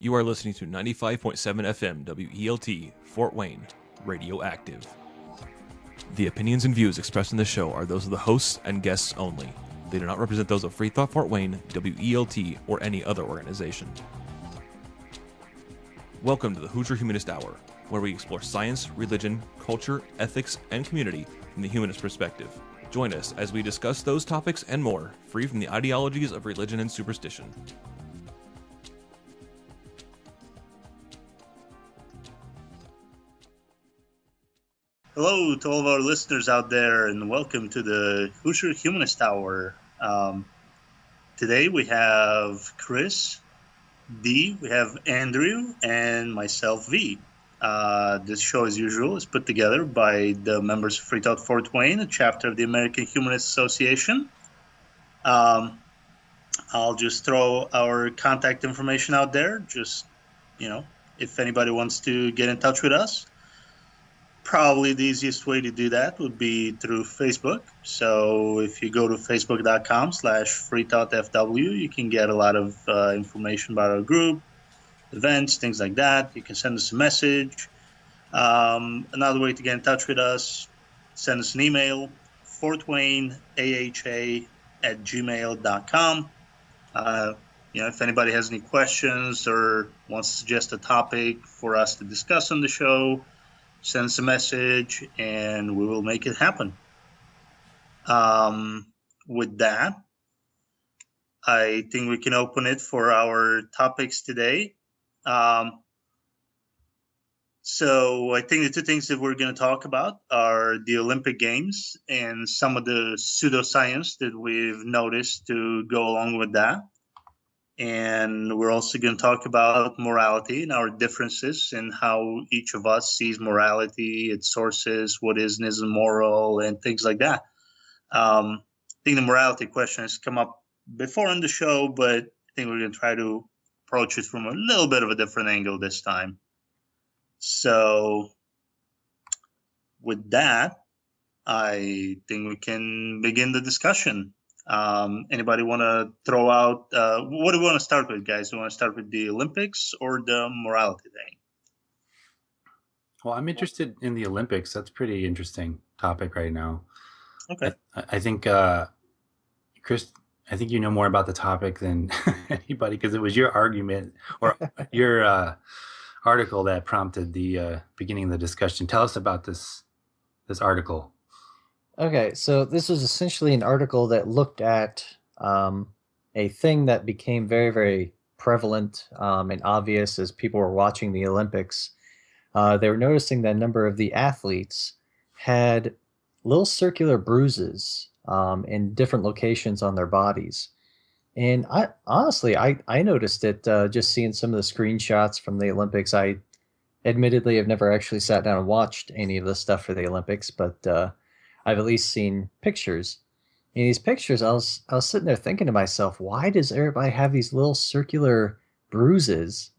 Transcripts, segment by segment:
You are listening to 95.7 FM WELT, Fort Wayne, Radioactive. The opinions and views expressed in this show are those of the hosts and guests only. They do not represent those of FreeThought Fort Wayne, WELT, or any other organization. Welcome to the Hoosier Humanist Hour, where we explore science, religion, culture, ethics, and community from the humanist perspective. Join us as we discuss those topics and more, free from the ideologies of religion and superstition. Hello to all of our listeners out there, and welcome to the Hoosier Humanist Hour. Today we have Chris, D, we have Andrew, and myself, V. This show, as usual, is put together by the members of FreeThought Fort Wayne, a chapter of the American Humanist Association. I'll just throw our contact information out there, just, if anybody wants to get in touch with us. Probably the easiest way to do that would be through Facebook. So if you go to facebook.com/FreeThoughtFW, you can get a lot of information about our group, events, things like that. You can send us a message. Another way to get in touch with us, send us an email, fortwayneaha@gmail.com. If anybody has any questions or wants to suggest a topic for us to discuss on the show, send us a message, and we will make it happen. With that, I think we can open it for our topics today. So I think the two things that we're going to talk about are the Olympic Games and some of the pseudoscience that we've noticed to go along with that. And we're also going to talk about morality and our differences and how each of us sees morality, its sources, what is and isn't moral, and things like that. I think the morality question has come up before on the show, but I think we're going to try to approach it from a little bit of a different angle this time. So with that, I think we can begin the discussion. Anybody want to throw out, what do we want to start with, guys? Do we want to start with the Olympics or the morality thing? Well, I'm interested in the Olympics. That's a pretty interesting topic right now. Okay. I think, Chris, I think you know more about the topic than anybody, because it was your argument or your article that prompted the beginning of the discussion. Tell us about this article. Okay, so this was essentially an article that looked at a thing that became very, very prevalent and obvious as people were watching the Olympics. They were noticing that a number of the athletes had little circular bruises in different locations on their bodies. And I noticed it just seeing some of the screenshots from the Olympics. I admittedly have never actually sat down and watched any of the stuff for the Olympics, but I've at least seen pictures. In these pictures, I was sitting there thinking to myself, why does everybody have these little circular bruises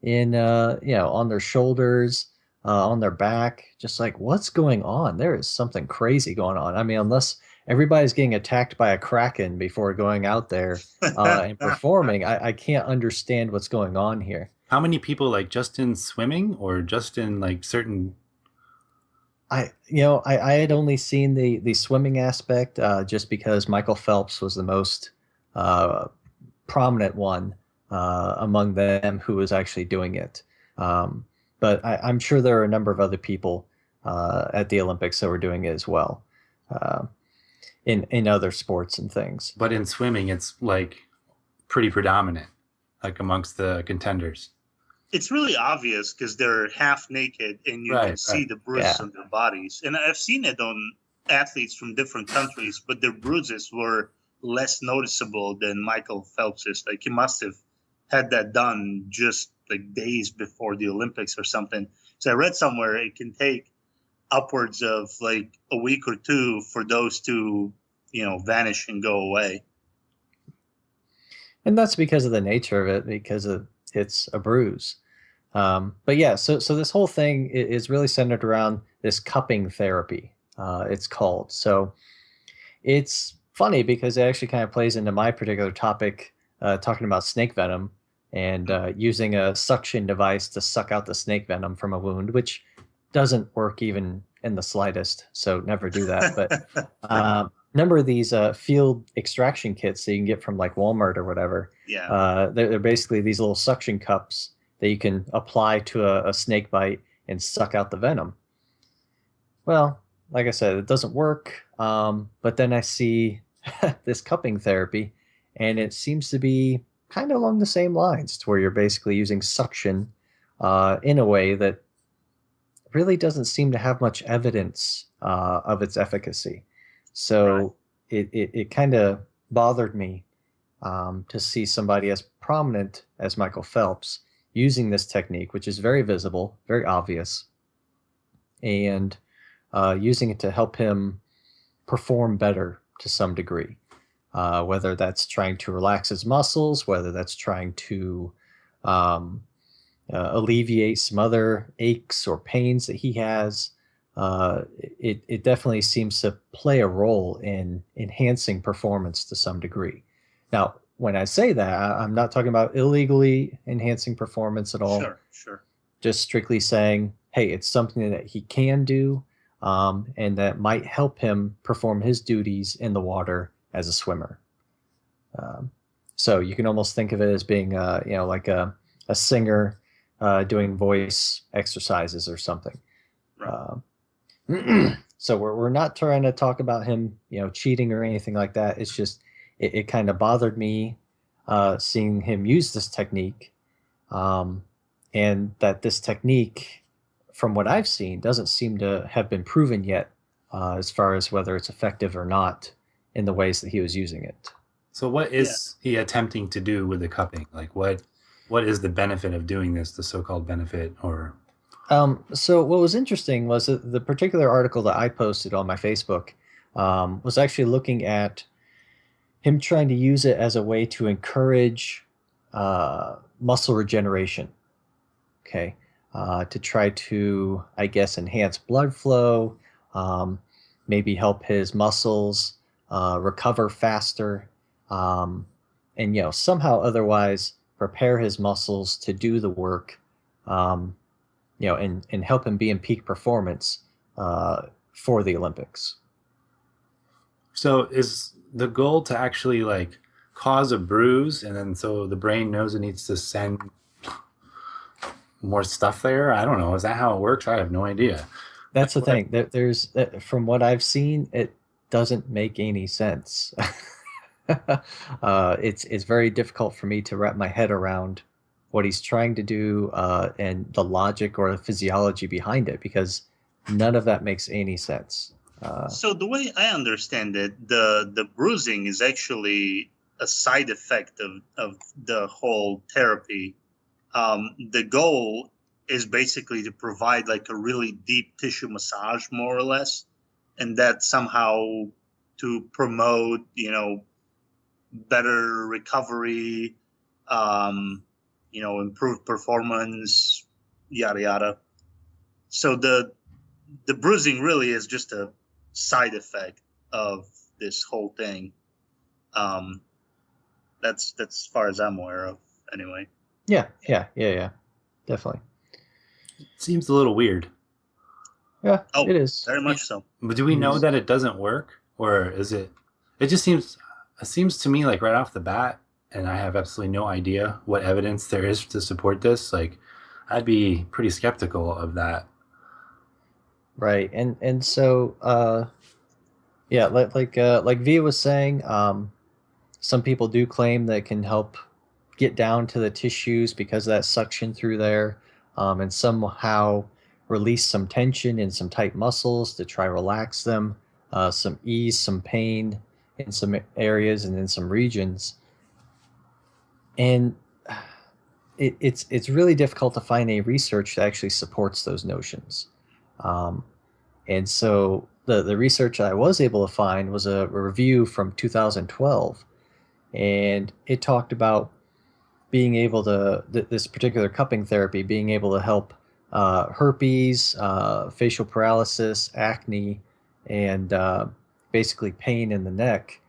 in on their shoulders, on their back? Just like, what's going on? There is something crazy going on. I mean, unless everybody's getting attacked by a kraken before going out there and performing, I can't understand what's going on here. How many people, like, just in swimming or just in like certain? I had only seen the swimming aspect just because Michael Phelps was the most prominent one among them who was actually doing it. But I'm sure there are a number of other people at the Olympics that were doing it as well in other sports and things. But in swimming, it's like pretty predominant, like amongst the contenders. It's really obvious because they're half naked and you can see the bruises on their bodies. And I've seen it on athletes from different countries, but their bruises were less noticeable than Michael Phelps's. Like, he must have had that done just like days before the Olympics or something. So I read somewhere it can take upwards of like a week or two for those to, vanish and go away. And that's because of the nature of it, because it's a bruise. But yeah, so this whole thing is really centered around this cupping therapy, it's called. So it's funny because it actually kind of plays into my particular topic, talking about snake venom. and using a suction device to suck out the snake venom from a wound, which doesn't work even in the slightest. So never do that. But number of these field extraction kits that you can get from like Walmart or whatever. Yeah. They're basically these little suction cups that you can apply to a snake bite and suck out the venom. Well, like I said, it doesn't work. But then I see this cupping therapy, and it seems to be kind of along the same lines, to where you're basically using suction in a way that really doesn't seem to have much evidence of its efficacy. So it kind of bothered me to see somebody as prominent as Michael Phelps using this technique, which is very visible, very obvious, and using it to help him perform better to some degree. Whether that's trying to relax his muscles, whether that's trying to alleviate some other aches or pains that he has. It definitely seems to play a role in enhancing performance to some degree. Now, when I say that, I'm not talking about illegally enhancing performance at all. Sure. Just strictly saying, hey, it's something that he can do, and that might help him perform his duties in the water as a swimmer. So you can almost think of it as being, like a singer doing voice exercises or something. Right. So we're not trying to talk about him, cheating or anything like that. It's just it kind of bothered me seeing him use this technique, and that this technique, from what I've seen, doesn't seem to have been proven yet as far as whether it's effective or not in the ways that he was using it. So what is he attempting to do with the cupping? Like what is the benefit of doing this, the so-called benefit? Or so what was interesting was that the particular article that I posted on my Facebook was actually looking at him trying to use it as a way to encourage muscle regeneration. Okay. To try to, I guess, enhance blood flow, maybe help his muscles recover faster, and somehow otherwise prepare his muscles to do the work, and help him be in peak performance for the Olympics. So is the goal to actually like cause a bruise, and then so the brain knows it needs to send more stuff there? I don't know. Is that how it works? I have no idea. That's the thing. There's from what I've seen, it doesn't make any sense. It's very difficult for me to wrap my head around what he's trying to do and the logic or the physiology behind it, because none of that makes any sense. So the way I understand it, the bruising is actually a side effect of the whole therapy. The goal is basically to provide like a really deep tissue massage, more or less, and that somehow to promote, better recovery, improved performance, yada yada. So the bruising really is just a side effect of this whole thing. That's as far as I'm aware of, anyway. Yeah, definitely. It seems a little weird. Yeah, Oh, it is. very much so. But do we know that it doesn't work, or is it? It just seems to me like right off the bat, and I have absolutely no idea what evidence there is to support this. Like, I'd be pretty skeptical of that. Right, and so like Via was saying, some people do claim that it can help get down to the tissues because of that suction through there, and somehow release some tension in some tight muscles to try relax them, some ease some pain in some areas and in some regions. And it's really difficult to find any research that actually supports those notions. And so the research that I was able to find was a review from 2012, and it talked about being able to, this particular cupping therapy, being able to help herpes, facial paralysis, acne, and basically pain in the neck.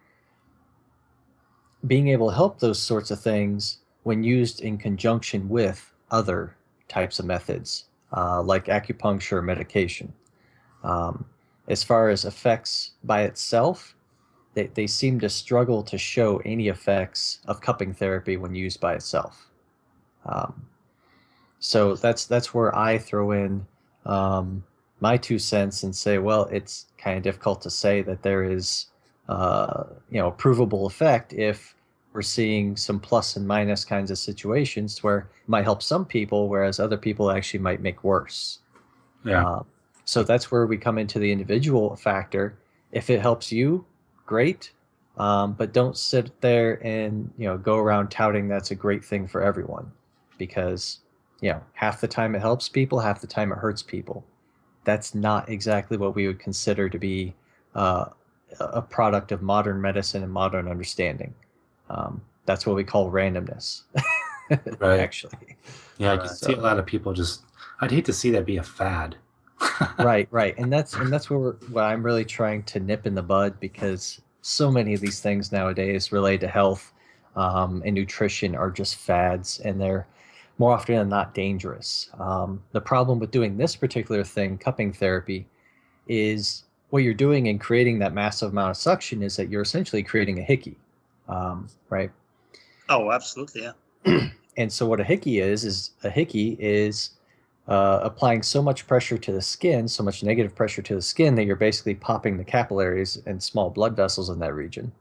Being able to help those sorts of things when used in conjunction with other types of methods, like acupuncture or medication. As far as effects by itself, they seem to struggle to show any effects of cupping therapy when used by itself. So that's where I throw in my 2 cents and say, well, it's kind of difficult to say that there is a provable effect if we're seeing some plus and minus kinds of situations where it might help some people, whereas other people actually might make worse. Yeah. So that's where we come into the individual factor. If it helps you, great. But don't sit there and go around touting that's a great thing for everyone, because half the time it helps people, half the time it hurts people. That's not exactly what we would consider to be a product of modern medicine and modern understanding. That's what we call randomness, Right. actually. Yeah, I can see a lot of people just. I'd hate to see that be a fad. Right, and that's what I'm really trying to nip in the bud, because so many of these things nowadays related to health and nutrition are just fads, and they're more often than not dangerous. The problem with doing this particular thing, cupping therapy, is what you're doing in creating that massive amount of suction is that you're essentially creating a hickey, right? Oh, absolutely, yeah. And so what a hickey is applying so much pressure to the skin, so much negative pressure to the skin, that you're basically popping the capillaries and small blood vessels in that region,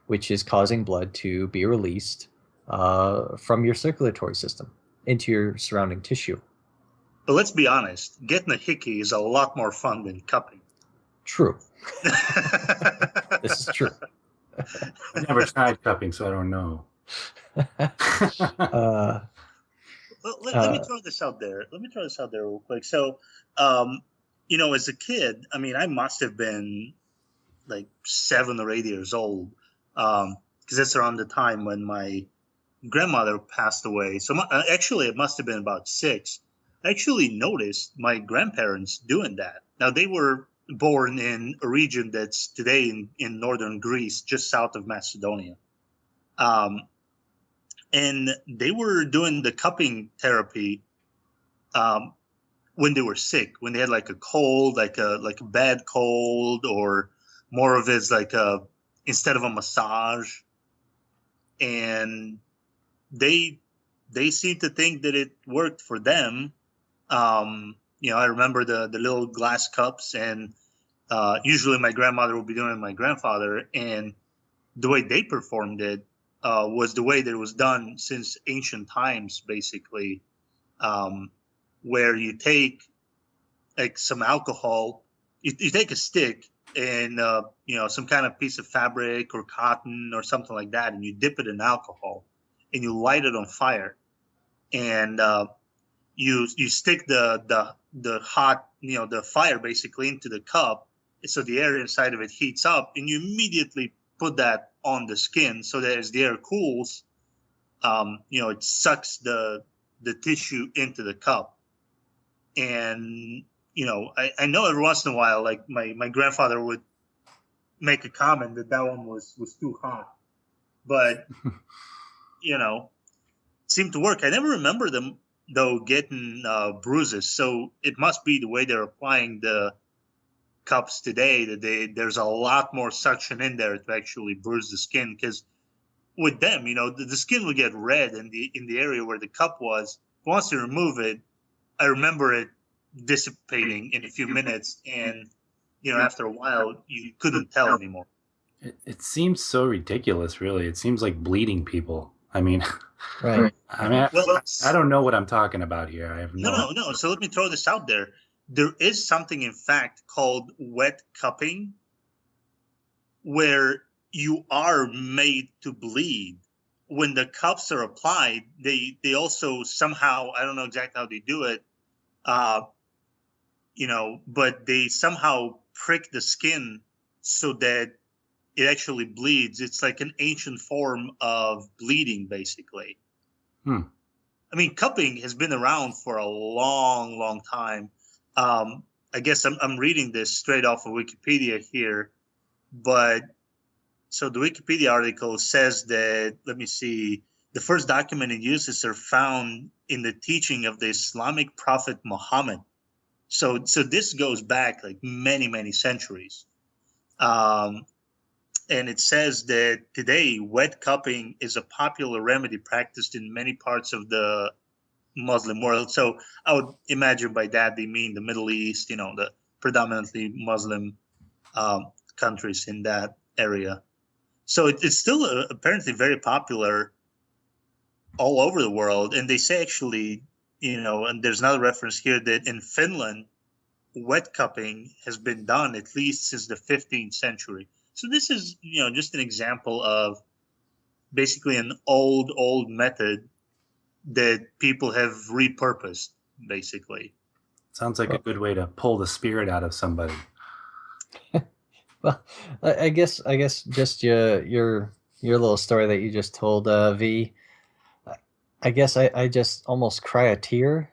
which is causing blood to be released from your circulatory system into your surrounding tissue. But let's be honest, getting a hickey is a lot more fun than cupping. True. This is true. I've never tried cupping, so I don't know. Let me throw this out there. Real quick. So, as a kid, I mean, I must have been like 7 or 8 years old, because that's around the time when my grandmother passed away. So actually, it must have been about 6. I actually noticed my grandparents doing that. Now, they were born in a region that's today in northern Greece, just south of Macedonia. And they were doing the cupping therapy when they were sick, when they had like a cold, like a bad cold, or more of it's like instead of a massage. And they seemed to think that it worked for them. I remember the little glass cups, and usually my grandmother would be doing it with my grandfather, and the way they performed it was the way that it was done since ancient times, basically, where you take like some alcohol, you take a stick and some kind of piece of fabric or cotton or something like that, and you dip it in alcohol and you light it on fire, and you stick the hot the fire basically into the cup, so the air inside of it heats up, and you immediately put that on the skin, so that as the air cools, it sucks the tissue into the cup. And I know every once in a while, like my grandfather would make a comment that one was too hot, but it seemed to work. I never remember them though getting bruises, so it must be the way they're applying the cups today, that there's a lot more suction in there to actually bruise the skin, because with them, the skin will get red in the area where the cup was. Once you remove it, I remember it dissipating in a few minutes, and after a while you couldn't tell anymore. It seems so ridiculous, really. It seems like bleeding people. I mean, right. I don't know what I'm talking about here. I have no. So let me throw this out there. There is something, in fact, called wet cupping, where you are made to bleed. When the cups are applied, they also somehow, I don't know exactly how they do it, but they somehow prick the skin so that it actually bleeds. It's like an ancient form of bleeding, basically. I mean, cupping has been around for a long, long time. I guess I'm reading this straight off of Wikipedia here, but so the Wikipedia article says that, let me see, the first documented uses are found in the teaching of the Islamic prophet Muhammad. So this goes back like many centuries. And it says that today wet cupping is a popular remedy practiced in many parts of the Muslim world. So I would imagine by that they mean the Middle East, the predominantly Muslim countries in that area. So it's still apparently very popular all over the world. And they say actually, and there's another reference here that in Finland, wet cupping has been done at least since the 15th century. So this is, just an example of basically an old method that people have repurposed, basically. Sounds like a good way to pull the spirit out of somebody. Well, I guess just your little story that you just told, V. I guess I just almost cry a tear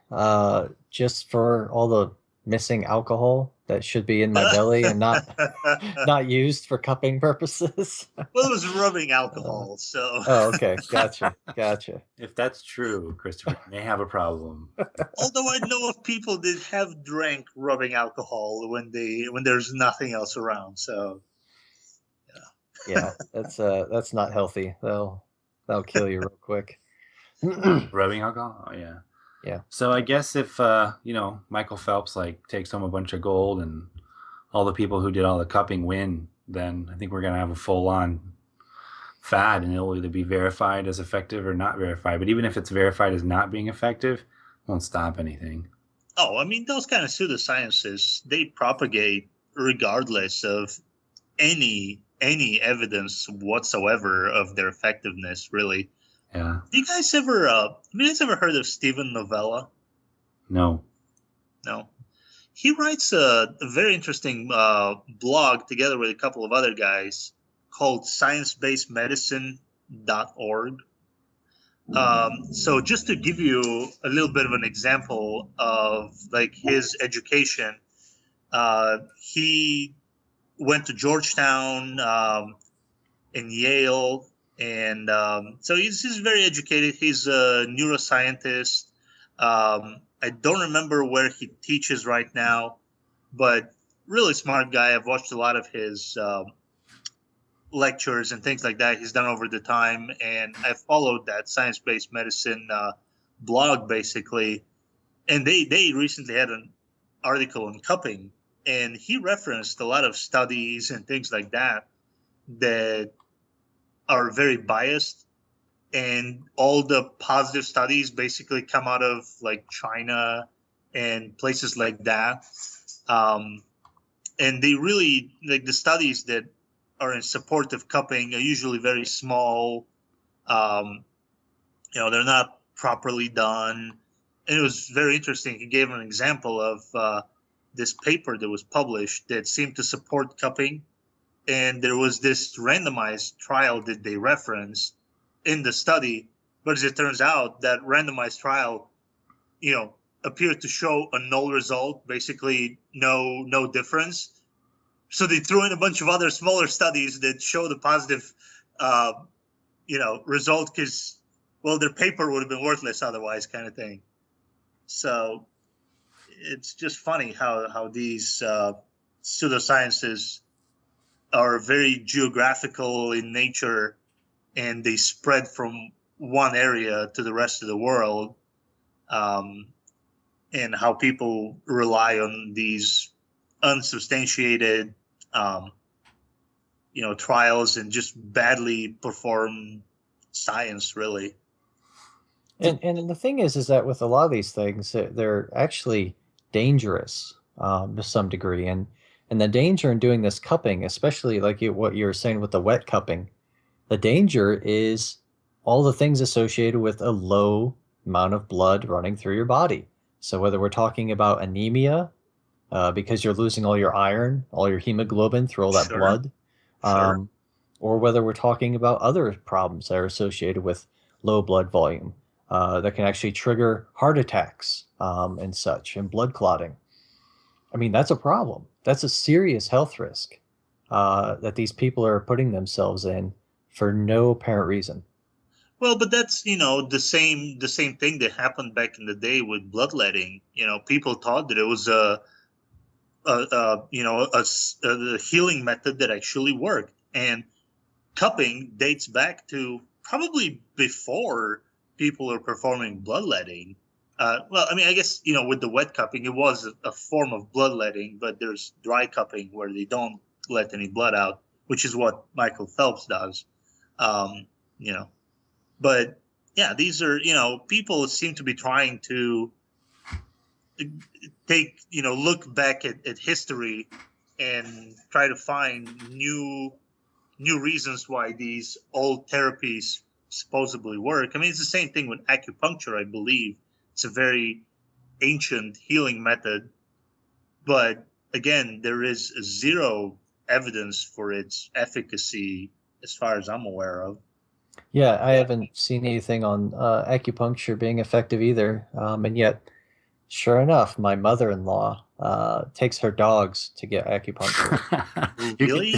just for all the missing alcohol that should be in my belly and not used for cupping purposes. Well, it was rubbing alcohol, so. Oh, okay, gotcha. If that's true, Christopher, you may have a problem. Although I know of people that have drank rubbing alcohol when there's nothing else around, so. Yeah, that's not healthy. That'll kill you real quick. Rubbing alcohol? Oh, yeah. Yeah. So I guess if Michael Phelps takes home a bunch of gold and all the people who did all the cupping win, then I think we're gonna have a full-on fad, and it'll either be verified as effective or not verified. But even if it's verified as not being effective, it won't stop anything. Oh, I mean, those kind of pseudosciences, they propagate regardless of any evidence whatsoever of their effectiveness, really. Yeah. You guys ever heard of Steven Novella? No. No. He writes a very interesting blog together with a couple of other guys called sciencebasedmedicine.org. So just to give you a little bit of an example of his education, he went to Georgetown and Yale. And so he's very educated. He's a neuroscientist. I don't remember where he teaches right now, but really smart guy. I've watched a lot of his lectures and things like that he's done over the time. And I followed that science-based medicine blog, basically. And they recently had an article on cupping. And he referenced a lot of studies and things like that are very biased, and all the positive studies basically come out of China and places like that. And they really the studies that are in support of cupping are usually very small. They're not properly done. And it was very interesting. He gave an example of this paper that was published that seemed to support cupping. And there was this randomized trial that they referenced in the study. But as it turns out, that randomized trial, appeared to show a null result, basically no difference. So they threw in a bunch of other smaller studies that show the positive, result because, well, their paper would have been worthless otherwise, kind of thing. So it's just funny how these pseudosciences are very geographical in nature, and they spread from one area to the rest of the world, and how people rely on these unsubstantiated, trials and just badly performed science, really. And the thing is that with a lot of these things, they're actually dangerous to some degree, and the danger in doing this cupping, especially what you were saying with the wet cupping, the danger is all the things associated with a low amount of blood running through your body. So whether we're talking about anemia, because you're losing all your iron, all your hemoglobin through all that blood, or whether we're talking about other problems that are associated with low blood volume, that can actually trigger heart attacks and such, and blood clotting. I mean, that's a problem. That's a serious health risk that these people are putting themselves in for no apparent reason. Well, but that's the same thing that happened back in the day with bloodletting. People thought that it was a healing method that actually worked, and cupping dates back to probably before people are performing bloodletting. Well, I mean, I guess with the wet cupping, it was a form of bloodletting, but there's dry cupping where they don't let any blood out, which is what Michael Phelps does. Um, you know, but yeah, these are people seem to be trying to look back at history and try to find new reasons why these old therapies supposedly work. I mean, it's the same thing with acupuncture, I believe. It's a very ancient healing method, but again, there is zero evidence for its efficacy as far as I'm aware of. Yeah, I haven't seen anything on acupuncture being effective either. And yet, sure enough, my mother-in-law takes her dogs to get acupuncture. Really?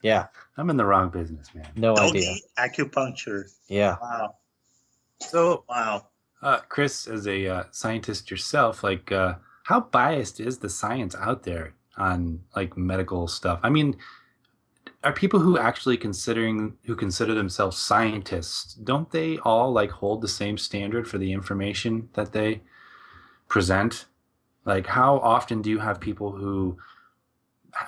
Yeah, I'm in the wrong business, man. no idea. Doggy acupuncture. Yeah. Wow. So, Wow. Chris, as a scientist yourself, like, how biased is the science out there on like medical stuff? I mean, are people who actually consider themselves scientists, don't they all like hold the same standard for the information that they present? Like, how often do you have people who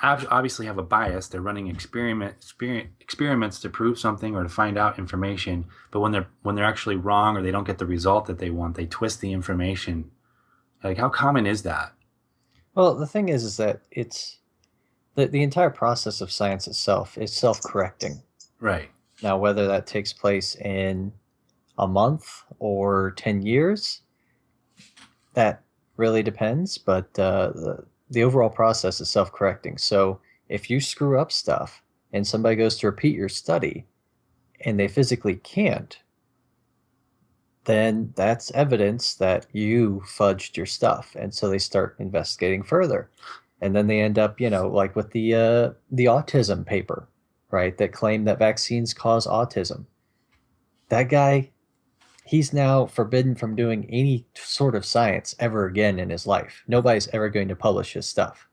obviously have a bias? They're running experiments to prove something or to find out information, but when they're actually wrong or they don't get the result that they want, they twist the information. Like, how common is that? Well, the thing is that it's the entire process of science itself is self-correcting. Right. Now, whether that takes place in a month or 10 years, that really depends, but the overall process is self-correcting. So if you screw up stuff and somebody goes to repeat your study and they physically can't, then that's evidence that you fudged your stuff. And so they start investigating further. And then they end up, like with the autism paper, right, that claimed that vaccines cause autism. That guy, he's now forbidden from doing any sort of science ever again in his life. Nobody's ever going to publish his stuff.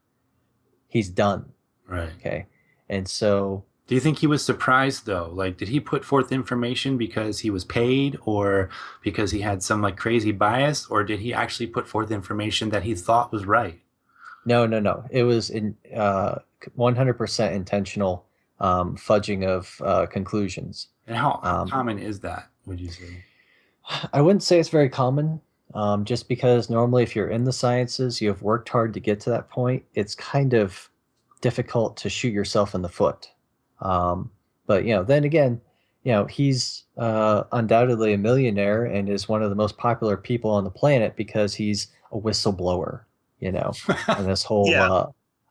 He's done. Right. Okay. And so, do you think he was surprised though? Like, did he put forth information because he was paid or because he had some like crazy bias, or did he actually put forth information that he thought was right? no. It was 100% intentional fudging of conclusions. And how common is that, would you say? I wouldn't say it's very common, just because normally if you're in the sciences, you have worked hard to get to that point. It's kind of difficult to shoot yourself in the foot. But then again, he's undoubtedly a millionaire and is one of the most popular people on the planet because he's a whistleblower, and this whole Yeah.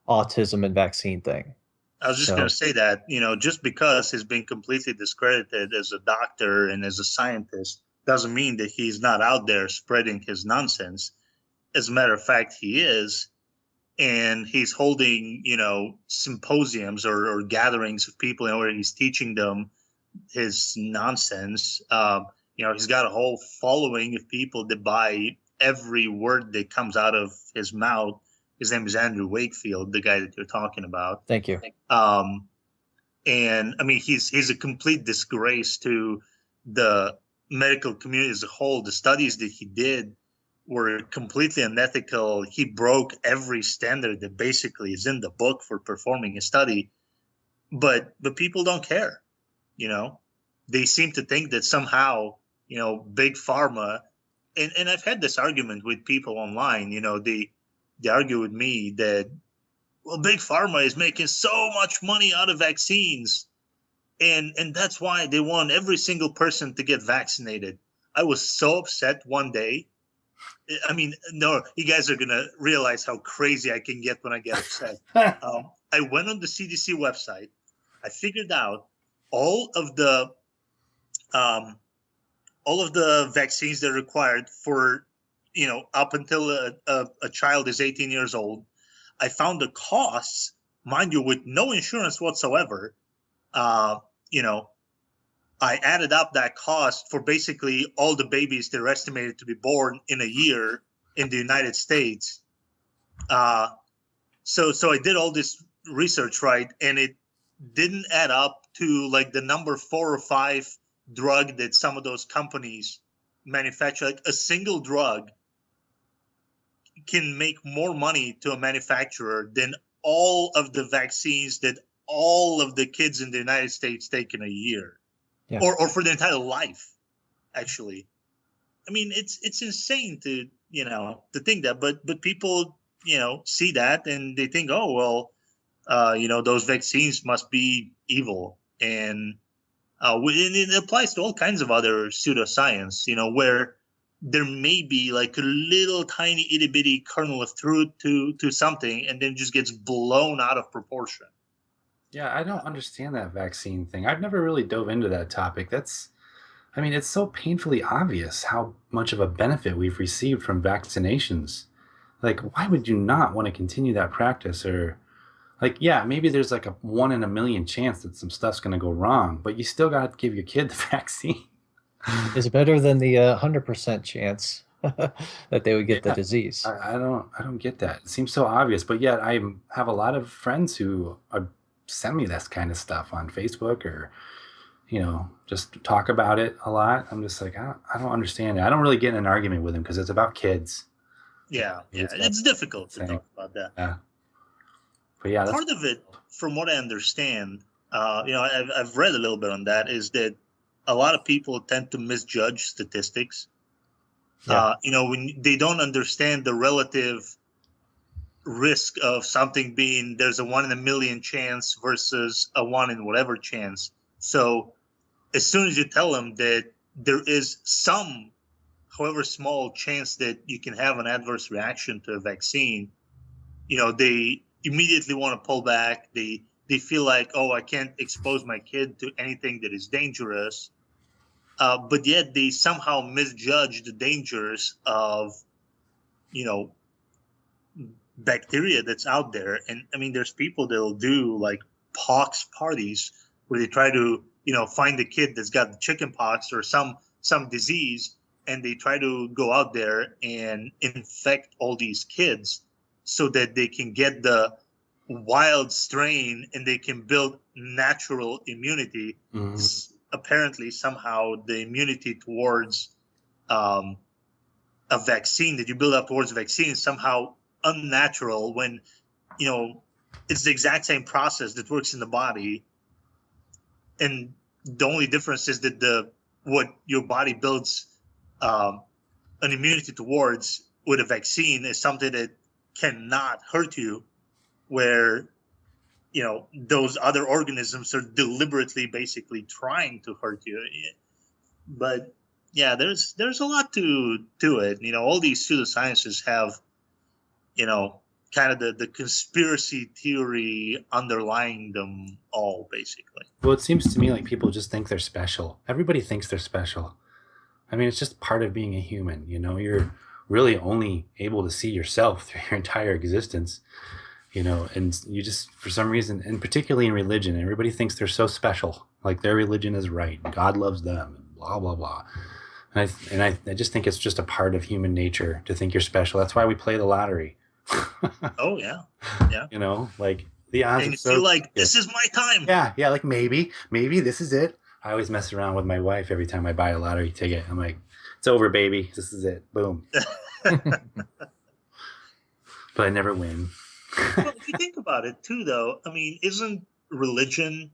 Autism and vaccine thing. I was just So- going to say that, just because he's been completely discredited as a doctor and as a scientist doesn't mean that he's not out there spreading his nonsense. As a matter of fact, he is. And he's holding, symposiums or gatherings of people where he's teaching them his nonsense. He's got a whole following of people that buy every word that comes out of his mouth. His name is Andrew Wakefield, the guy that you're talking about. Thank you. And I mean, he's a complete disgrace to the medical community as a whole. The studies that he did were completely unethical. He broke every standard that basically is in the book for performing a study, but people don't care. They seem to think that somehow, big pharma, and I've had this argument with people online. They argue with me that, well, big pharma is making so much money out of vaccines, and that's why they want every single person to get vaccinated. I was so upset one day. I mean, no, you guys are going to realize how crazy I can get when I get upset. I went on the CDC website. I figured out all of the vaccines that are required for, up until a child is 18 years old. I found the costs, mind you, with no insurance whatsoever, I added up that cost for basically all the babies that are estimated to be born in a year in the United States. So I did all this research, right? And it didn't add up to like the number 4 or 5 drug that some of those companies manufacture. Like a single drug can make more money to a manufacturer than all of the vaccines that all of the kids in the United States take in a year. Yeah. Or for their entire life, actually. I mean, it's insane to think that, but people see that and they think, oh well, those vaccines must be evil, and it applies to all kinds of other pseudoscience, where there may be like a little tiny itty bitty kernel of truth to something, and then just gets blown out of proportion. Yeah, I don't understand that vaccine thing. I've never really dove into that topic. It's so painfully obvious how much of a benefit we've received from vaccinations. Like, why would you not want to continue that practice? Or, like, yeah, maybe there's like a 1 in a million chance that some stuff's going to go wrong, but you still got to give your kid the vaccine. It's better than the 100% chance that they would get the disease. I don't get that. It seems so obvious, but yet I have a lot of friends who send me this kind of stuff on Facebook, or just talk about it a lot. I'm just like, I don't understand it. I don't really get in an argument with them because it's about kids. Yeah, it's difficult to talk about that. Yeah, but yeah, part of it, from what I understand, I've read a little bit on that, is that a lot of people tend to misjudge statistics. Yeah. When they don't understand the relative risk of something being, there's a 1 in a million chance versus a 1 in whatever chance. So as soon as you tell them that there is some, however small, chance that you can have an adverse reaction to a vaccine, they immediately want to pull back. They feel like, oh, I can't expose my kid to anything that is dangerous. But yet they somehow misjudge the dangers of, bacteria that's out there. And I mean, there's people that will do like pox parties where they try to, find the kid that's got the chicken pox or some disease, and they try to go out there and infect all these kids so that they can get the wild strain and they can build natural immunity. Mm-hmm. Apparently, somehow the immunity towards a vaccine that you build up towards a vaccine is somehow unnatural, when it's the exact same process that works in the body, and the only difference is that what your body builds an immunity towards with a vaccine is something that cannot hurt you, where those other organisms are deliberately basically trying to hurt you. But yeah, there's a lot to it. All these pseudosciences have kind of the conspiracy theory underlying them all, basically. Well, it seems to me like people just think they're special. Everybody thinks they're special. I mean, it's just part of being a human. You're really only able to see yourself through your entire existence, and you just, for some reason, and particularly in religion, everybody thinks they're so special, like their religion is right, God loves them, and blah, blah, blah. And I just think it's just a part of human nature to think you're special. That's why we play the lottery. Oh yeah. Like the odds. And you feel like, this is my time. Yeah, like maybe this is it. I always mess around with my wife every time I buy a lottery ticket. I'm like, it's over, baby. This is it. Boom. But I never win. Well, if you think about it too, though, I mean, isn't religion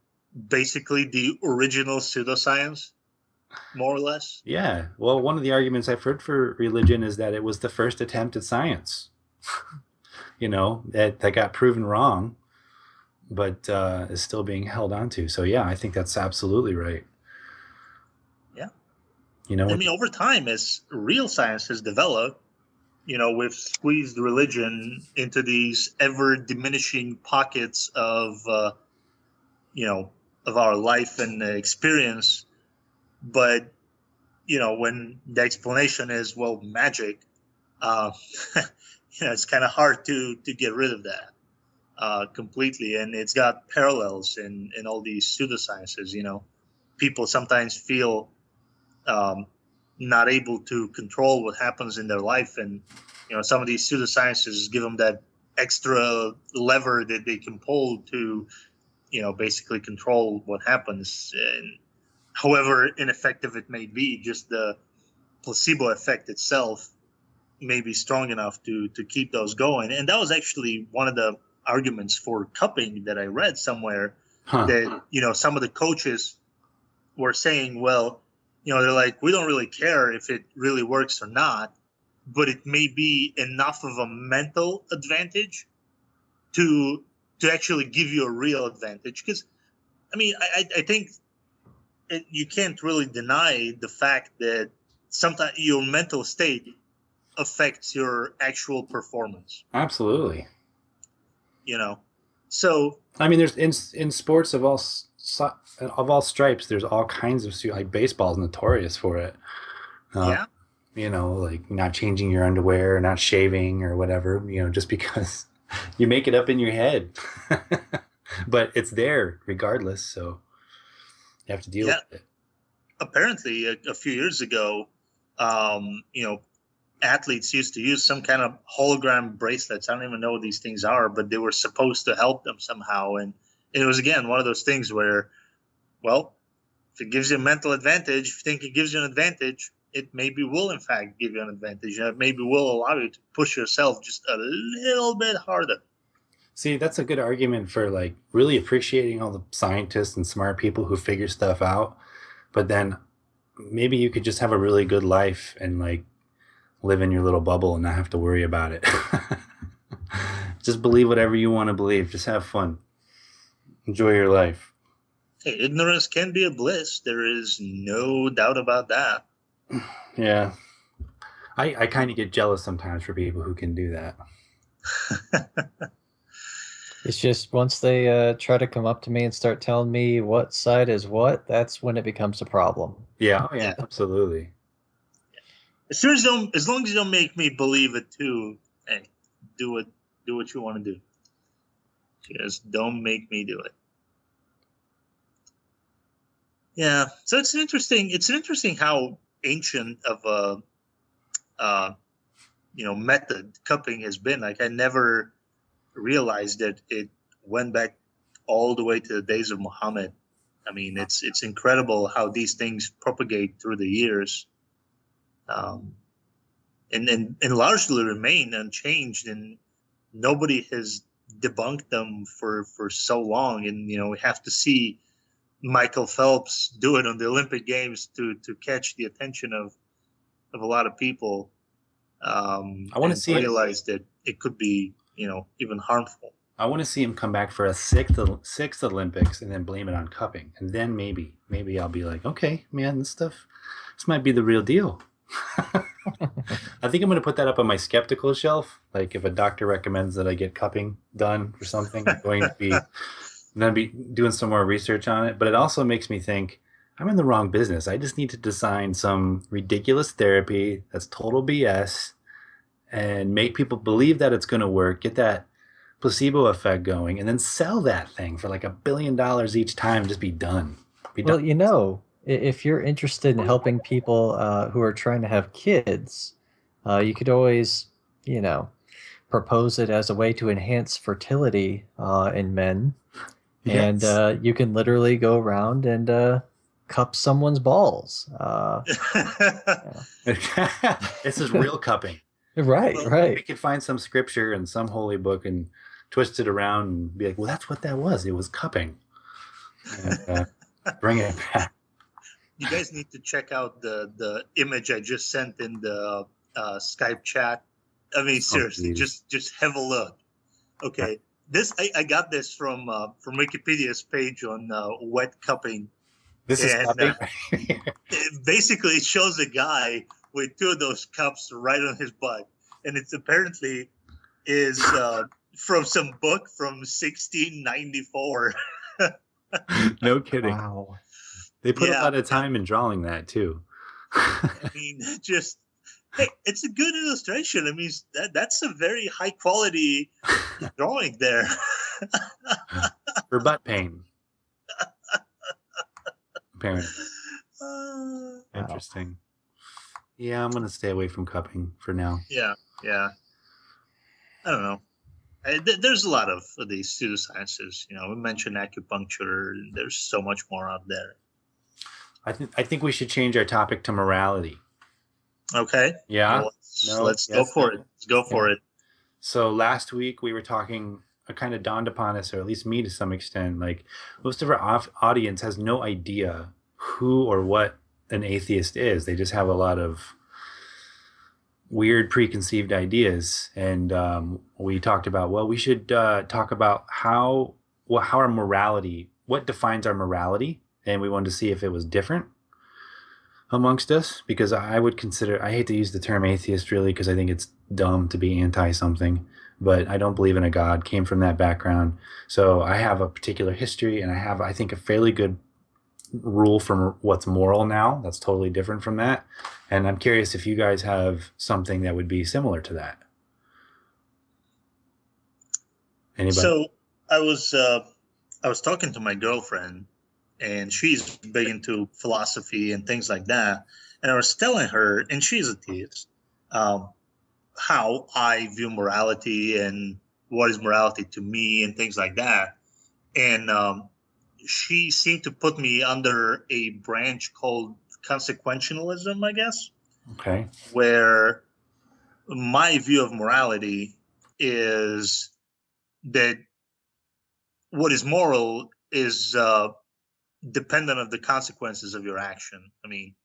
basically the original pseudoscience, more or less? Yeah. Well, one of the arguments I've heard for religion is that it was the first attempt at science. That got proven wrong, but is still being held on to. So yeah, I think that's absolutely right. Yeah. I mean, over time, as real science has developed, we've squeezed religion into these ever diminishing pockets of our life and experience. But, when the explanation is, well, magic, it's kind of hard to get rid of that completely. And it's got parallels in all these pseudosciences, people sometimes feel not able to control what happens in their life, and some of these pseudosciences give them that extra lever that they can pull to basically control what happens, and however ineffective it may be, just the placebo effect itself may be strong enough to keep those going. And that was actually one of the arguments for cupping that I read somewhere, that some of the coaches were saying, well, they're like, we don't really care if it really works or not, but it may be enough of a mental advantage to actually give you a real advantage. Because I think you can't really deny the fact that sometimes your mental state affects your actual performance. Absolutely. So there's in sports of all stripes, there's all kinds of, like, baseball is notorious for it. Like not changing your underwear, not shaving or whatever, just because you make it up in your head. But it's there regardless, so you have to deal with it. Apparently a few years ago, athletes used to use some kind of hologram bracelets. I don't even know what these things are, but they were supposed to help them somehow. And it was, again, one of those things where, well, if it gives you a mental advantage, if you think it gives you an advantage, it maybe will, in fact, give you an advantage. It maybe will allow you to push yourself just a little bit harder. See, that's a good argument for, like, really appreciating all the scientists and smart people who figure stuff out. But then maybe you could just have a really good life and, like, live in your little bubble and not have to worry about it. Just believe whatever you want to believe. Just have fun. Enjoy your life. Hey, ignorance can be a bliss. There is no doubt about that. Yeah. I kind of get jealous sometimes for people who can do that. It's just once they try to come up to me and start telling me what side is what, that's when it becomes a problem. Yeah, oh yeah, absolutely. As long as you don't make me believe it too, hey, do what you want to do. Just don't make me do it. Yeah, so it's interesting how ancient of a method cupping has been. Like, I never realized that it went back all the way to the days of Muhammad. I mean, it's incredible how these things propagate through the years. And largely remain unchanged, and nobody has debunked them for so long. And we have to see Michael Phelps do it on the Olympic Games to catch the attention of a lot of people. I want to see realize that it could be even harmful. I want to see him come back for a sixth Olympics and then blame it on cupping, and then maybe I'll be like, okay, man, this might be the real deal. I think I'm going to put that up on my skeptical shelf. Like, if a doctor recommends that I get cupping done or something, I'm going to be doing some more research on it. But it also makes me think I'm in the wrong business. I just need to design some ridiculous therapy that's total BS and make people believe that it's going to work, get that placebo effect going, and then sell that thing for like $1 billion each time. Just be done. Well, if you're interested in helping people who are trying to have kids, you could always, propose it as a way to enhance fertility in men. Yes. And you can literally go around and cup someone's balls. This is real cupping. Right. We could find some scripture in some holy book and twist it around and be like, well, that's what that was. It was cupping. And, bring it back. You guys need to check out the image I just sent in the Skype chat. I mean, seriously, just have a look. Okay, this I got this from Wikipedia's page on wet cupping. This is cupping. Basically, it shows a guy with two of those cups right on his butt, and it's apparently is from some book from 1694. No kidding. Wow. They put a lot of time in drawing that too. I mean, it's a good illustration. I mean, that's a very high quality drawing there. For butt pain. apparently. Uh, Interesting. Yeah, I'm gonna stay away from cupping for now. yeah. I don't know. There's a lot of these pseudosciences. We mentioned acupuncture. There's so much more out there. I think we should change our topic to morality. Okay. Yeah. Well, let's go for it. Let's go for it. So last week we were talking. It kind of dawned upon us, or at least me to some extent, like most of our audience has no idea who or what an atheist is. They just have a lot of weird preconceived ideas, and we talked about, well, we should talk about how our morality, what defines our morality, and we wanted to see if it was different amongst us, because I hate to use the term atheist really, because I think it's dumb to be anti something, but I don't believe in a God, came from that background. So I have a particular history, and I have, I think, a fairly good rule for what's moral now. That's totally different from that. And I'm curious if you guys have something that would be similar to that. Anybody? So I was talking to my girlfriend, and she's big into philosophy and things like that. And I was telling her, and she's a theist, how I view morality and what is morality to me and things like that. And she seemed to put me under a branch called consequentialism, I guess. Okay. Where my view of morality is that what is moral is dependent of the consequences of your action. I mean,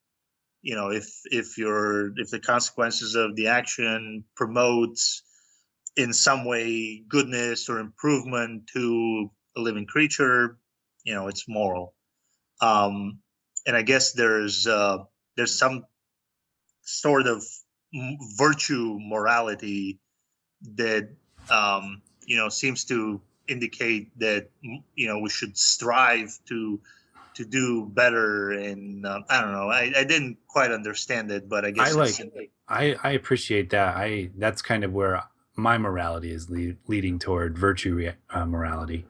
if the consequences of the action promotes in some way goodness or improvement to a living creature, it's moral. And I guess there's some sort of virtue morality that seems to indicate that we should strive to do better. And I don't know. I didn't quite understand it, but I guess I appreciate that. That's kind of where my morality is leading toward virtue morality.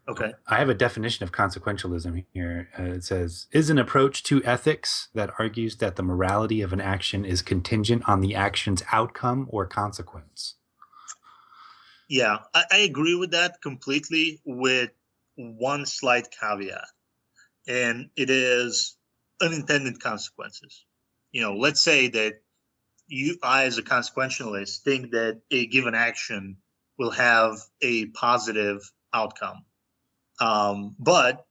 Okay. I have a definition of consequentialism here. It says, is an approach to ethics that argues that the morality of an action is contingent on the action's outcome or consequence. Yeah, I agree with that completely, with one slight caveat, and it is unintended consequences. Let's say that I as a consequentialist think that a given action will have a positive outcome. But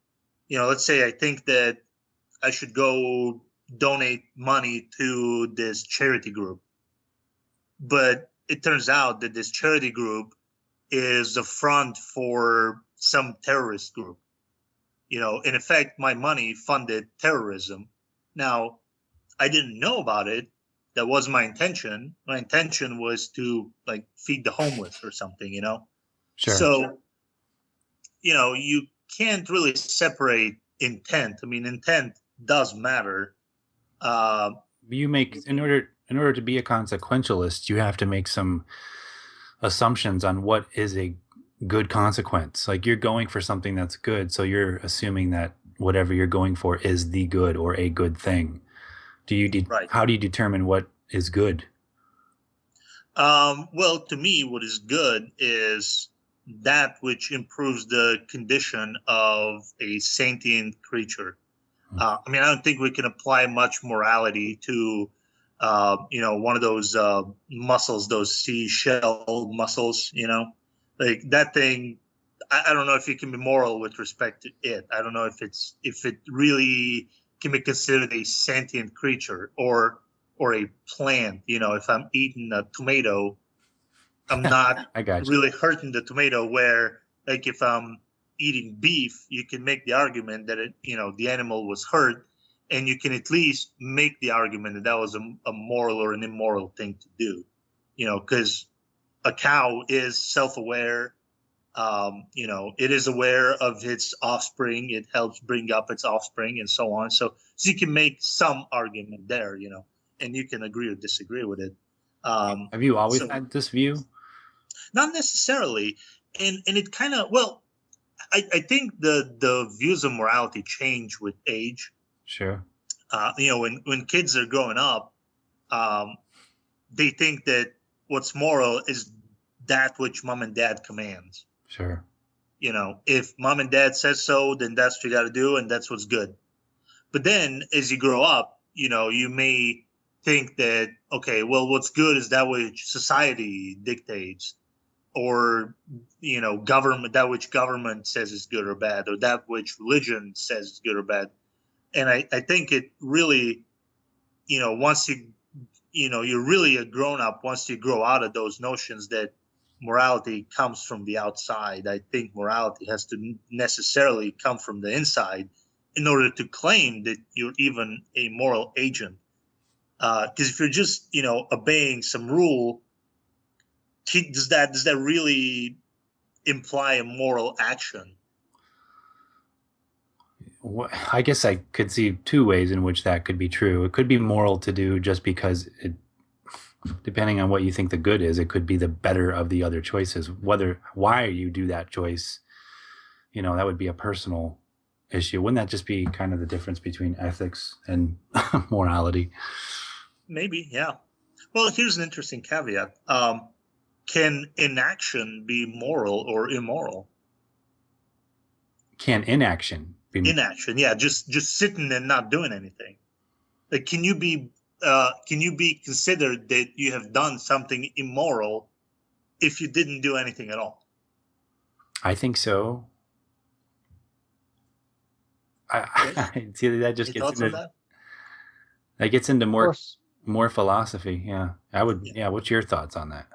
let's say I think that I should go donate money to this charity group, but it turns out that this charity group is a front for some terrorist group. In effect, my money funded terrorism. Now, I didn't know about it. That was my intention. My intention was to feed the homeless or something, Sure. So, you can't really separate intent. I mean, intent does matter. You make, in order to be a consequentialist, you have to make some assumptions on what is a good consequence. Like, you're going for something that's good, so you're assuming that whatever you're going for is the good or a good thing. Right. How do you determine what is good? Well, to me, what is good is that which improves the condition of a sentient creature. I don't think we can apply much morality to, one of those mussels, those seashell mussels, like that thing. I don't know if it can be moral with respect to it. I don't know if it really can be considered a sentient creature or a plant. If I'm eating a tomato, I'm not I got you. really hurting the tomato. Where if I'm eating beef, you can make the argument that the animal was hurt, and you can at least make the argument that was a moral or an immoral thing to do. Because a cow is self-aware. It is aware of its offspring. It helps bring up its offspring and so on. So you can make some argument there, and you can agree or disagree with it. Have you always had this view? Not necessarily. And it kind of, well, I think the views of morality change with age. Sure. When kids are growing up, they think that what's moral is that which mom and dad commands. Sure. If mom and dad says so, then that's what you got to do, and that's what's good. But then as you grow up, you may think that, okay, well, what's good is that which society dictates, or, government, that which government says is good or bad, or that which religion says is good or bad. And I think it really, once you're really a grown up, once you grow out of those notions that morality comes from the outside, I think morality has to necessarily come from the inside in order to claim that you're even a moral agent. Because if you're just, obeying some rule, does that really imply a moral action? I guess I could see two ways in which that could be true. It could be moral to do just because depending on what you think the good is, it could be the better of the other choices. Why you do that choice, that would be a personal issue. Wouldn't that just be kind of the difference between ethics and morality? Maybe, yeah. Well, here's an interesting caveat. Can inaction be moral or immoral? Can inaction be inaction? Yeah, just sitting and not doing anything. Like, can you be considered that you have done something immoral if you didn't do anything at all? I think so. I see that just gets into that gets into more philosophy. Yeah, I would. Yeah. What's your thoughts on that?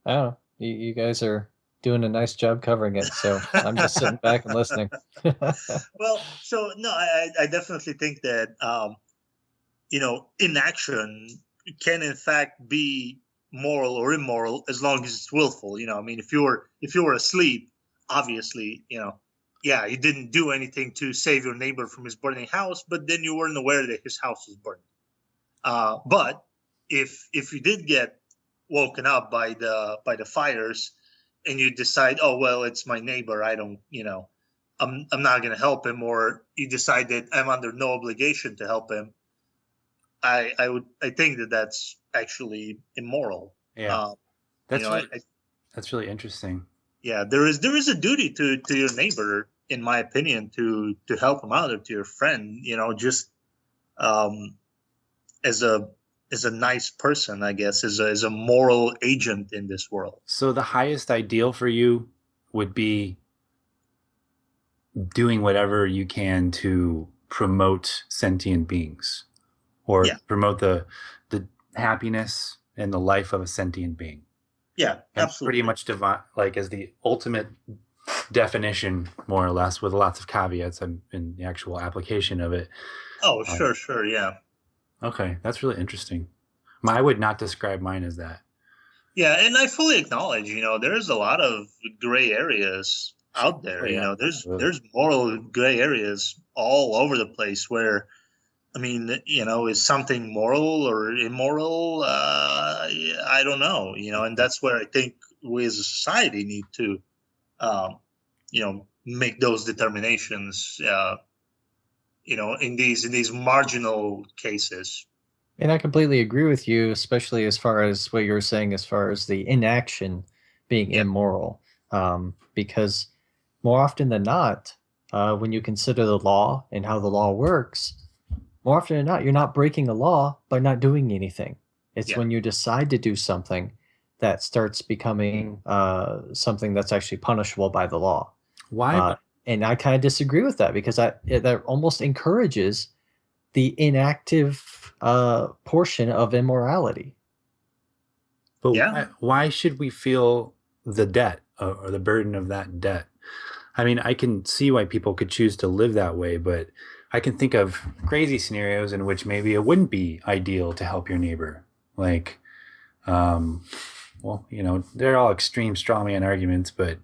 I don't know. You guys are doing a nice job covering it, so I'm just sitting back and listening. Well, so no, I definitely think that inaction can in fact be moral or immoral as long as it's willful. I mean, if you were asleep, obviously, yeah, you didn't do anything to save your neighbor from his burning house, but then you weren't aware that his house was burning. But if you did get woken up by the fires, and you decide, oh well, it's my neighbor, I don't, I'm not going to help him, or you decide that I'm under no obligation to help him, I think that that's actually immoral. Yeah, that's really interesting. Yeah, there is a duty to your neighbor, in my opinion, to help him out, or to your friend, just as a nice person, I guess, as a moral agent in this world. So the highest ideal for you would be doing whatever you can to promote sentient beings, or promote the happiness and the life of a sentient being. Yeah, That's absolutely. pretty much divine, like as the ultimate definition, more or less, with lots of caveats in the actual application of it. Oh, sure, yeah. Okay, that's really interesting. I would not describe mine as that. Yeah, and I fully acknowledge, there's a lot of gray areas out there. Yeah, there's moral gray areas all over the place where, I mean, is something moral or immoral? I don't know, and that's where I think we as a society need to, make those determinations, in these marginal cases. And I completely agree with you, especially as far as what you were saying, as far as the inaction being immoral. Because more often than not, when you consider the law and how the law works, more often than not, you're not breaking a law by not doing anything. It's when you decide to do something that starts becoming something that's actually punishable by the law. Why? And I kind of disagree with that, because that almost encourages the inactive portion of immorality. But why should we feel the debt or the burden of that debt? I mean, I can see why people could choose to live that way, but I can think of crazy scenarios in which maybe it wouldn't be ideal to help your neighbor. Like, they're all extreme strawman arguments, but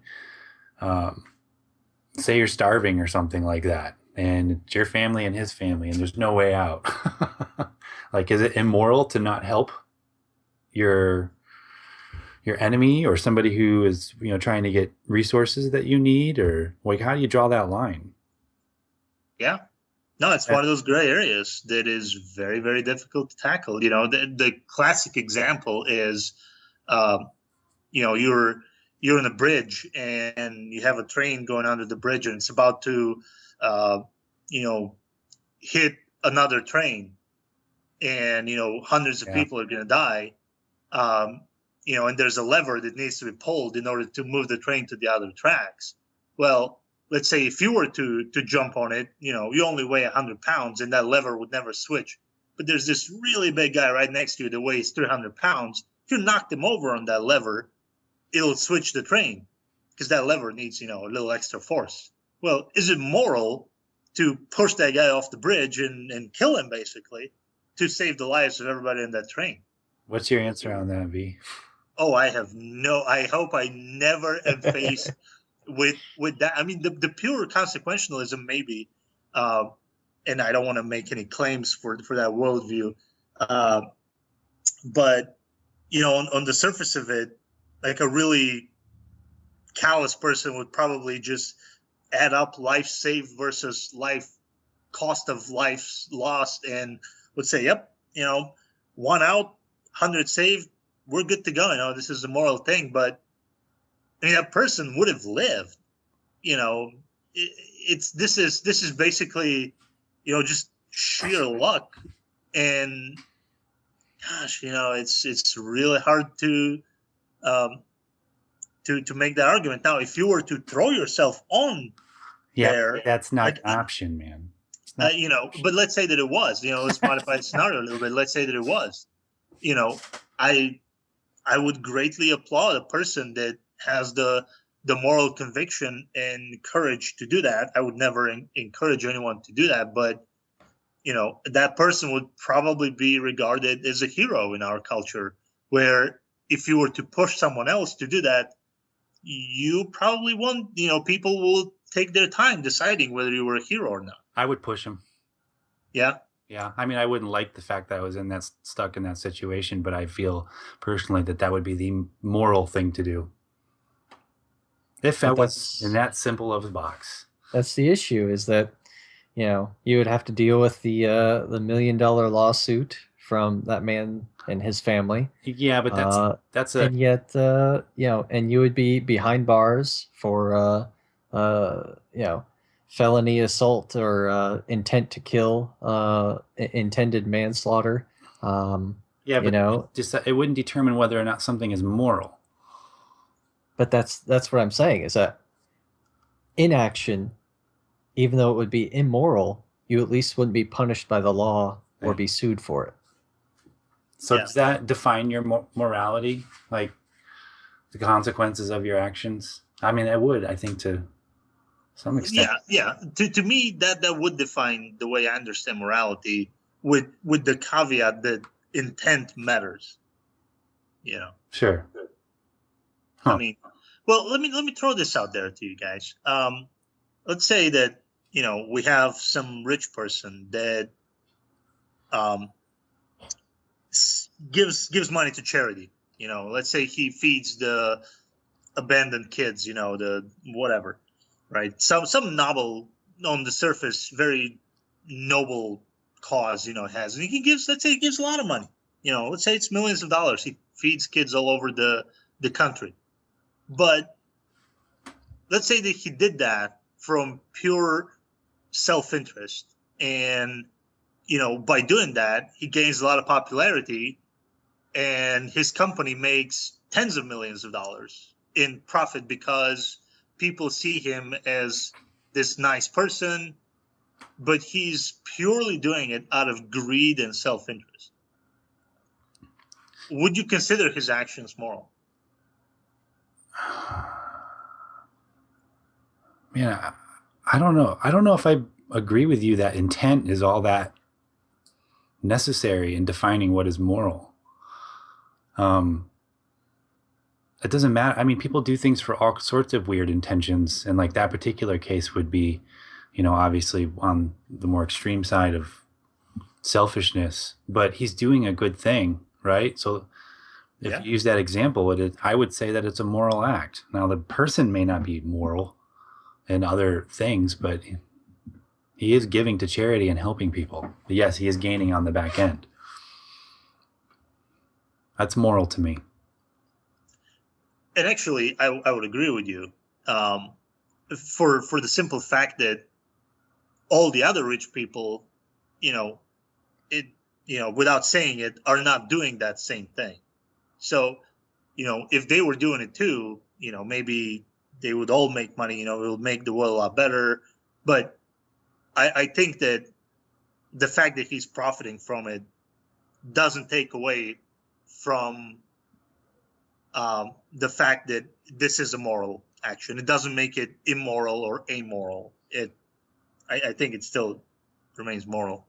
say you're starving or something like that, and it's your family and his family, and there's no way out. Like, is it immoral to not help your enemy or somebody who is, trying to get resources that you need? Or like, how do you draw that line? Yeah. No, it's one of those gray areas that is very, very difficult to tackle. The classic example is, you're in a bridge and you have a train going under the bridge and it's about to, hit another train, and hundreds of people are going to die. And there's a lever that needs to be pulled in order to move the train to the other tracks. Well, let's say if you were to jump on it, you only weigh 100 pounds and that lever would never switch. But there's this really big guy right next to you that weighs 300 pounds. If you knocked him over on that lever, it'll switch the train because that lever needs, a little extra force. Well, is it moral to push that guy off the bridge and kill him, basically, to save the lives of everybody in that train? What's your answer on that, V? Oh, I hope I never am faced with that. I mean, the pure consequentialism, maybe, and I don't want to make any claims for that worldview, but on the surface of it, like a really callous person would probably just add up life saved versus cost of life lost, and would say, yep, 1 out, 100 saved, we're good to go. This is a moral thing. But I mean, that person would have lived. This is basically, just sheer luck. And gosh, it's really hard to make that argument. Now, if you were to throw yourself on there, that's not an option, man. But let's say that it was. Let's modify the scenario a little bit. Let's say that it was. I would greatly applaud a person that has the moral conviction and courage to do that. I would never encourage anyone to do that, but that person would probably be regarded as a hero in our culture, where if you were to push someone else to do that, you probably won't, people will take their time deciding whether you were a hero or not. I would push him. Yeah. Yeah. I mean, I wouldn't like the fact that I was stuck in that situation, but I feel personally that would be the moral thing to do. If I was in that simple of a box. That's the issue, is that, you would have to deal with the $1 million lawsuit from that man and his family. Yeah, but that's and yet, and you would be behind bars for, felony assault or intent to kill, intended manslaughter. Yeah, but just it wouldn't determine whether or not something is moral. But that's what I'm saying, is that inaction, even though it would be immoral, you at least wouldn't be punished by the law or be sued for it. So does that define your morality, like the consequences of your actions? I mean, it would, I think, to some extent. Yeah. To me, that would define the way I understand morality, with the caveat that intent matters. Sure. I mean, well, let me throw this out there to you guys. Let's say that we have some rich person that gives money to charity. Let's say he feeds the abandoned kids. The whatever, right? Some novel, on the surface, very noble cause. Has, and he gives. Let's say he gives a lot of money. Let's say it's millions of dollars. He feeds kids all over the country. But let's say that he did that from pure self-interest, and by doing that, he gains a lot of popularity, and his company makes tens of millions of dollars in profit because people see him as this nice person, but he's purely doing it out of greed and self-interest. Would you consider his actions moral? Man, I don't know. I don't know if I agree with you that intent is all that necessary in defining what is moral. It doesn't matter. I mean, people do things for all sorts of weird intentions, and like that particular case would be, obviously on the more extreme side of selfishness, but he's doing a good thing, right? So if you use that example, I would say that it's a moral act. Now, the person may not be moral and other things, but He is giving to charity and helping people. But yes, he is gaining on the back end. That's moral to me. And actually, I would agree with you, for the simple fact that all the other rich people, without saying it, are not doing that same thing. So, if they were doing it too, maybe they would all make money. It would make the world a lot better. But I think that the fact that he's profiting from it doesn't take away from the fact that this is a moral action. It doesn't make it immoral or amoral. I think it still remains moral.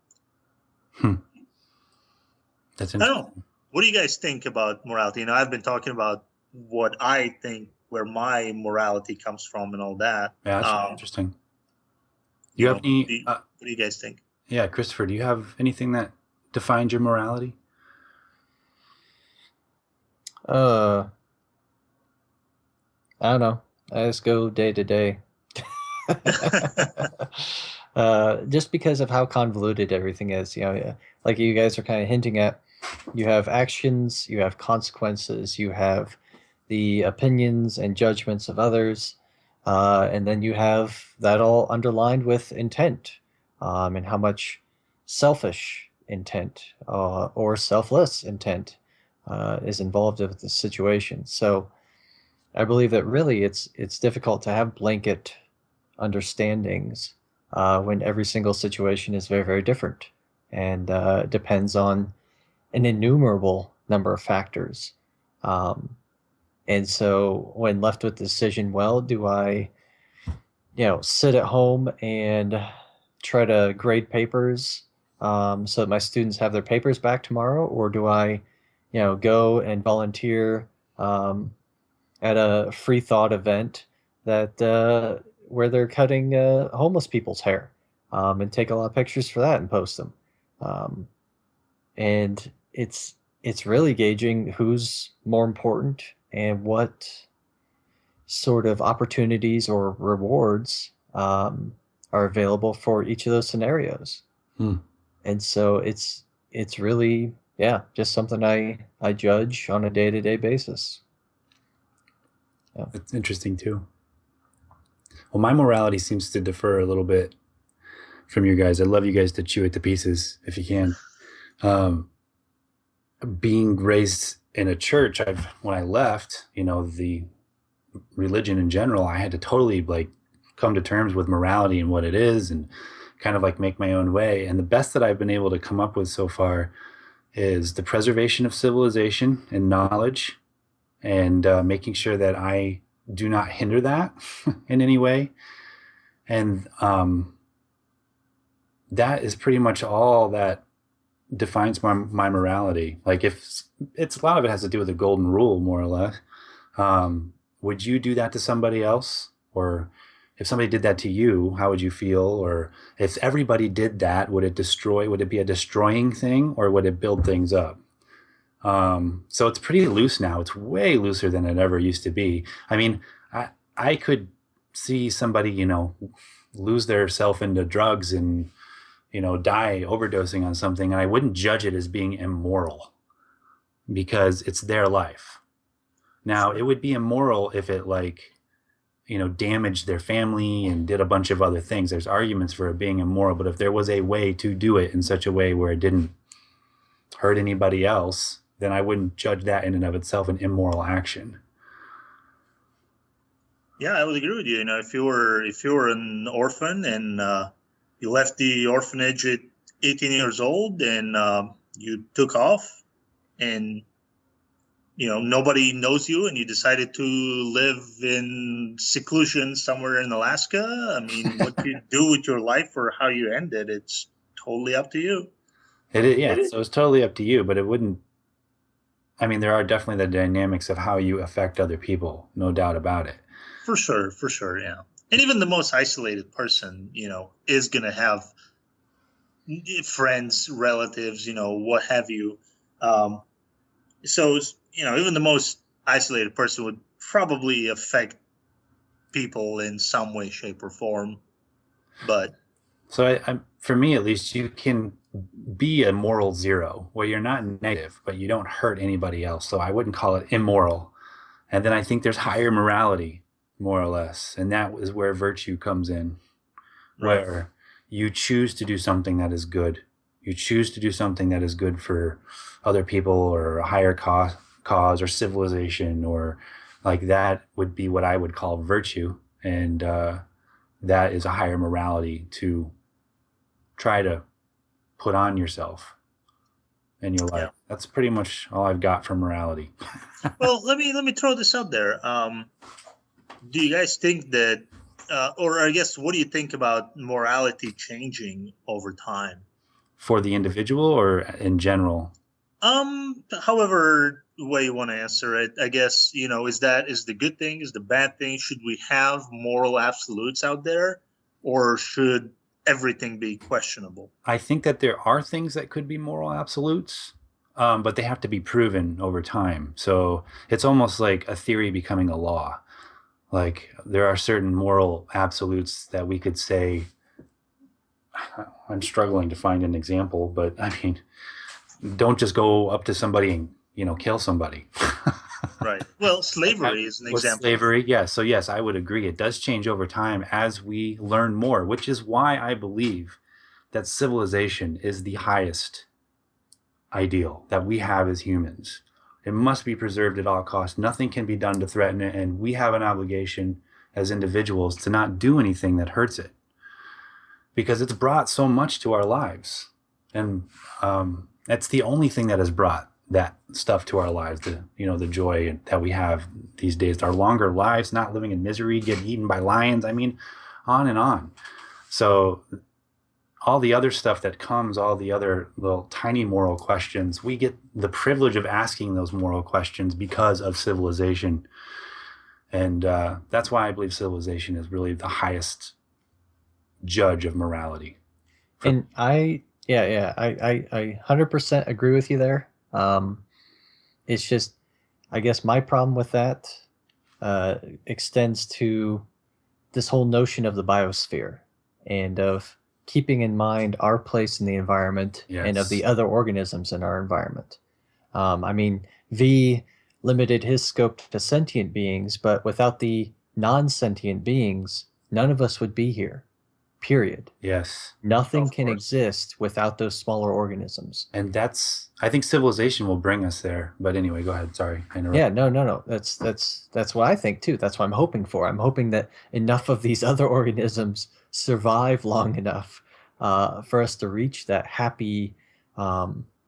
That's I interesting. don't know. What do you guys think about morality? I've been talking about what I think, where my morality comes from and all that. Yeah, that's really interesting. Do you have any? What do you guys think? Yeah, Christopher, do you have anything that defines your morality? I don't know. I just go day to day. Just because of how convoluted everything is, like you guys are kind of hinting at, you have actions, you have consequences, you have the opinions and judgments of others, and then you have that all underlined with intent, and how much selfish intent or selfless intent is involved with the situation. So I believe that really it's difficult to have blanket understandings when every single situation is very, very different, and depends on an innumerable number of factors. And so when left with the decision, well, do I, sit at home and try to grade papers so that my students have their papers back tomorrow? Or do I, go and volunteer at a FreeThought event that where they're cutting homeless people's hair, and take a lot of pictures for that and post them. And it's really gauging who's more important and what sort of opportunities or rewards are available for each of those scenarios. And so it's really, just something I judge on a day-to-day basis. Yeah. That's interesting too. Well, my morality seems to differ a little bit from you guys. I'd love you guys to chew it to pieces if you can. Being raised in a church, when I left, the religion in general, I had to totally come to terms with morality and what it is, and kind of make my own way. And the best that I've been able to come up with so far is the preservation of civilization and knowledge, and making sure that I do not hinder that in any way. And that is pretty much all that defines my morality. If it's a lot of it has to do with the golden rule, more or less. Would you do that to somebody else? Or if somebody did that to you, how would you feel? Or if everybody did that, would it be a destroying thing, or would it build things up? So it's pretty loose now. It's way looser than it ever used to be. I mean, I could see somebody, lose their self into drugs and, die overdosing on something, and I wouldn't judge it as being immoral because it's their life. Now, it would be immoral if it damaged their family and did a bunch of other things. There's arguments for it being immoral, but if there was a way to do it in such a way where it didn't hurt anybody else, then I wouldn't judge that in and of itself an immoral action. Yeah, I would agree with you. If you were an orphan and you left the orphanage at 18 years old and you took off, and nobody knows you, and you decided to live in seclusion somewhere in Alaska, I mean, what you do with your life or how you end it, it's totally up to you. So it's totally up to you, but it wouldn't. I mean, there are definitely the dynamics of how you affect other people, no doubt about it. For sure, yeah. And even the most isolated person, is going to have friends, relatives, what have you. So, even the most isolated person would probably affect people in some way, shape, or form. But So for me, at least, you can be a moral zero where you're not negative, but you don't hurt anybody else. So I wouldn't call it immoral. And then I think there's higher morality, more or less. And that is where virtue comes in, Right. where you choose to do something that is good. You choose to do something that is good for other people or a higher cause or civilization, or like that would be what I would call virtue. And that is a higher morality to try to put on yourself in your life. Yeah. That's pretty much all I've got for morality. Well, let me throw this out there. Do you guys think that, or I guess, what do you think about morality changing over time? For the individual or in general? However way you want to answer it, I guess, is the good thing, is the bad thing? Should we have moral absolutes out there, or should everything be questionable? I think that there are things that could be moral absolutes, but they have to be proven over time. So it's almost like a theory becoming a law. Like there are certain moral absolutes that we could say, I'm struggling to find an example, but I mean, don't just go up to somebody and, kill somebody. Right. Well, slavery is an With example. slavery, yeah. So yes, I would agree. It does change over time as we learn more, which is why I believe that civilization is the highest ideal that we have as humans. It must be preserved at all costs. Nothing can be done to threaten it, and we have an obligation as individuals to not do anything that hurts it, because it's brought so much to our lives, and that's the only thing that has brought that stuff to our lives. The joy that we have these days, our longer lives, not living in misery, getting eaten by lions. I mean, on and on. So all the other stuff that comes, all the other little tiny moral questions, we get the privilege of asking those moral questions because of civilization. And that's why I believe civilization is really the highest judge of morality. And I 100% agree with you there. It's just, I guess my problem with that extends to this whole notion of the biosphere and of keeping in mind our place in the environment and of the other organisms in our environment. I mean, V limited his scope to sentient beings, but without the non-sentient beings, none of us would be here. Period. Yes. Nothing Of can course. exist without those smaller organisms. And I think civilization will bring us there. But anyway, go ahead. Sorry, I interrupted. Yeah, no. That's what I think too. That's what I'm hoping for. I'm hoping that enough of these other organisms survive long enough for us to reach that happy,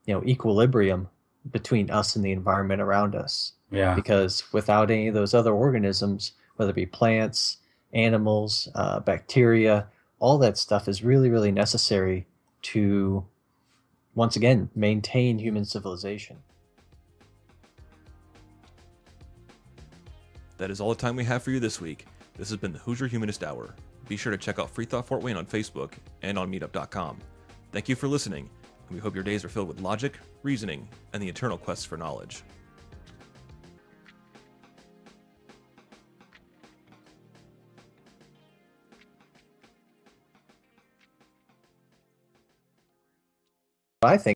equilibrium between us and the environment around us. Yeah. Because without any of those other organisms, whether it be plants, animals, bacteria, all that stuff is really, really necessary to, once again, maintain human civilization. That is all the time we have for you this week. This has been the Hoosier Humanist Hour. Be sure to check out FreeThought Fort Wayne on Facebook and on meetup.com. Thank you for listening, and we hope your days are filled with logic, reasoning, and the eternal quest for knowledge. I think